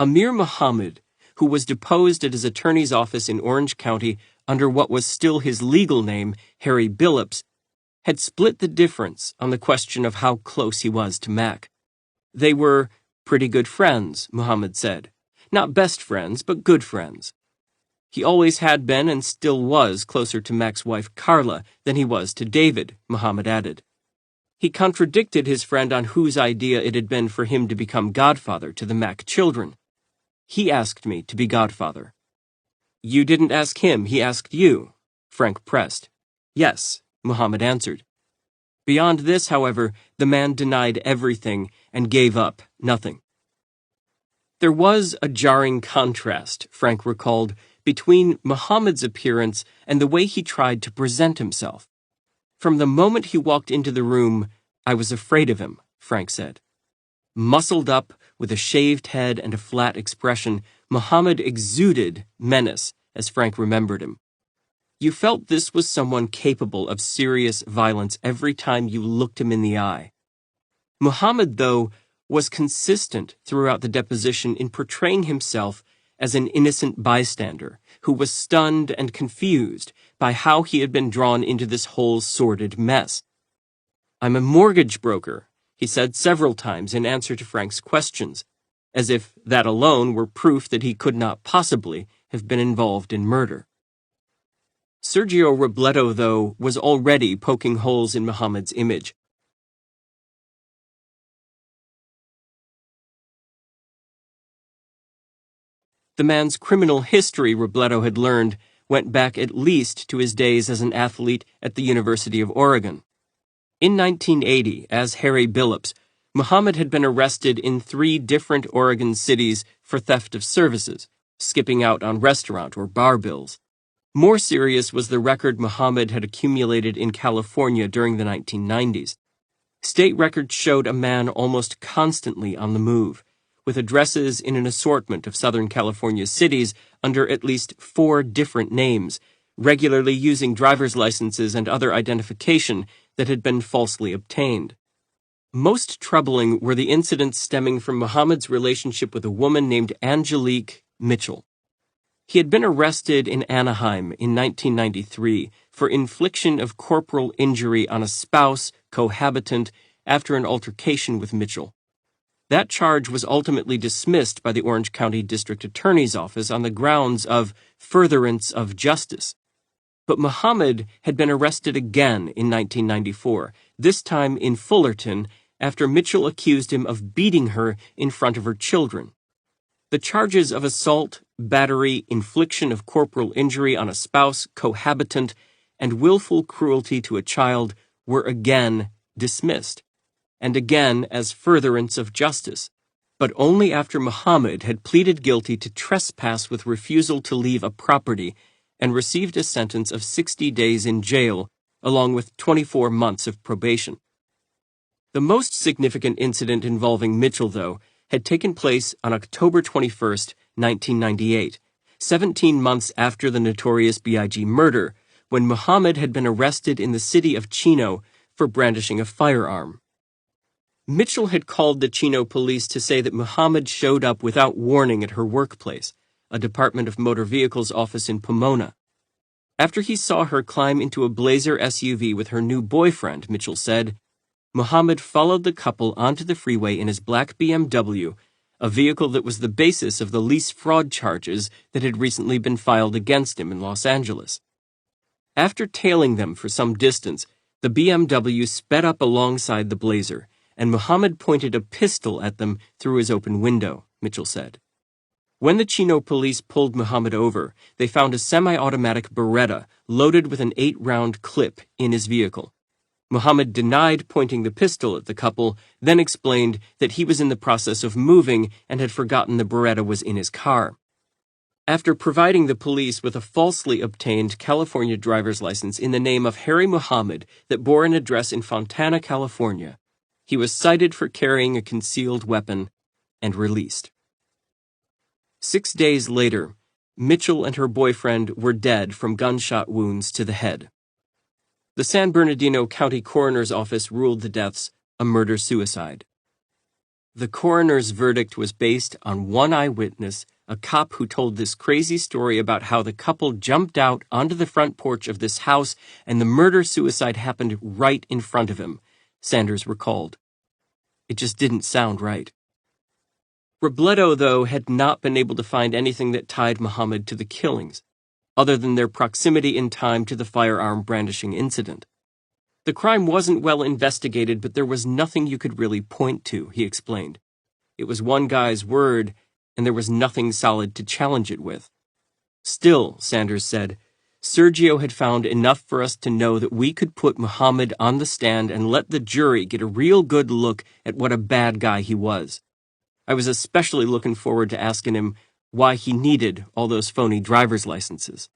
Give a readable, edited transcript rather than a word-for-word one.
Amir Muhammad, who was deposed at his attorney's office in Orange County under what was still his legal name, Harry Billups, had split the difference on the question of how close he was to Mac. They were pretty good friends, Muhammad said. Not best friends, but good friends. He always had been and still was closer to Mac's wife Carla than he was to David, Muhammad added. He contradicted his friend on whose idea it had been for him to become godfather to the Mac children. He asked me to be godfather. You didn't ask him, he asked you, Frank pressed. Yes, Muhammad answered. Beyond this, however, the man denied everything and gave up nothing. There was a jarring contrast, Frank recalled, between Muhammad's appearance and the way he tried to present himself. From the moment he walked into the room, I was afraid of him, Frank said. Muscled up, with a shaved head and a flat expression, Muhammad exuded menace, as Frank remembered him. You felt this was someone capable of serious violence every time you looked him in the eye. Muhammad, though, was consistent throughout the deposition in portraying himself as an innocent bystander who was stunned and confused by how he had been drawn into this whole sordid mess. I'm a mortgage broker, he said several times in answer to Frank's questions, as if that alone were proof that he could not possibly have been involved in murder. Sergio Robledo, though, was already poking holes in Muhammad's image. The man's criminal history, Robledo had learned, went back at least to his days as an athlete at the University of Oregon. In 1980, as Harry Billups, Muhammad had been arrested in 3 different Oregon cities for theft of services, skipping out on restaurant or bar bills. More serious was the record Muhammad had accumulated in California during the 1990s. State records showed a man almost constantly on the move, with addresses in an assortment of Southern California cities under at least 4 different names, regularly using driver's licenses and other identification that had been falsely obtained. Most troubling were the incidents stemming from Muhammad's relationship with a woman named Angelique Mitchell. He had been arrested in Anaheim in 1993 for infliction of corporal injury on a spouse, cohabitant, after an altercation with Mitchell. That charge was ultimately dismissed by the Orange County District Attorney's Office on the grounds of furtherance of justice. But Muhammad had been arrested again in 1994, this time in Fullerton, after Mitchell accused him of beating her in front of her children. The charges of assault, battery, infliction of corporal injury on a spouse, cohabitant, and willful cruelty to a child were again dismissed, and again as furtherance of justice, but only after Muhammad had pleaded guilty to trespass with refusal to leave a property and received a sentence of 60 days in jail, along with 24 months of probation. The most significant incident involving Mitchell, though, had taken place on October 21, 1998, 17 months after the notorious B.I.G. murder, when Muhammad had been arrested in the city of Chino for brandishing a firearm. Mitchell had called the Chino police to say that Muhammad showed up without warning at her workplace, a Department of Motor Vehicles office in Pomona. After he saw her climb into a Blazer SUV with her new boyfriend, Mitchell said, Muhammad followed the couple onto the freeway in his black BMW, a vehicle that was the basis of the lease fraud charges that had recently been filed against him in Los Angeles. After tailing them for some distance, the BMW sped up alongside the Blazer, and Muhammad pointed a pistol at them through his open window, Mitchell said. When the Chino police pulled Muhammad over, they found a semi-automatic Beretta loaded with an 8-round clip in his vehicle. Muhammad denied pointing the pistol at the couple, then explained that he was in the process of moving and had forgotten the Beretta was in his car. After providing the police with a falsely obtained California driver's license in the name of Harry Muhammad that bore an address in Fontana, California, he was cited for carrying a concealed weapon and released. 6 days later, Mitchell and her boyfriend were dead from gunshot wounds to the head. The San Bernardino County Coroner's Office ruled the deaths a murder-suicide. The coroner's verdict was based on one eyewitness, a cop who told this crazy story about how the couple jumped out onto the front porch of this house and the murder-suicide happened right in front of him, Sanders recalled. It just didn't sound right. Robledo, though, had not been able to find anything that tied Muhammad to the killings, other than their proximity in time to the firearm brandishing incident. The crime wasn't well investigated, but there was nothing you could really point to, he explained. It was one guy's word, and there was nothing solid to challenge it with. Still, Sanders said, Sergio had found enough for us to know that we could put Muhammad on the stand and let the jury get a real good look at what a bad guy he was. I was especially looking forward to asking him why he needed all those phony driver's licenses.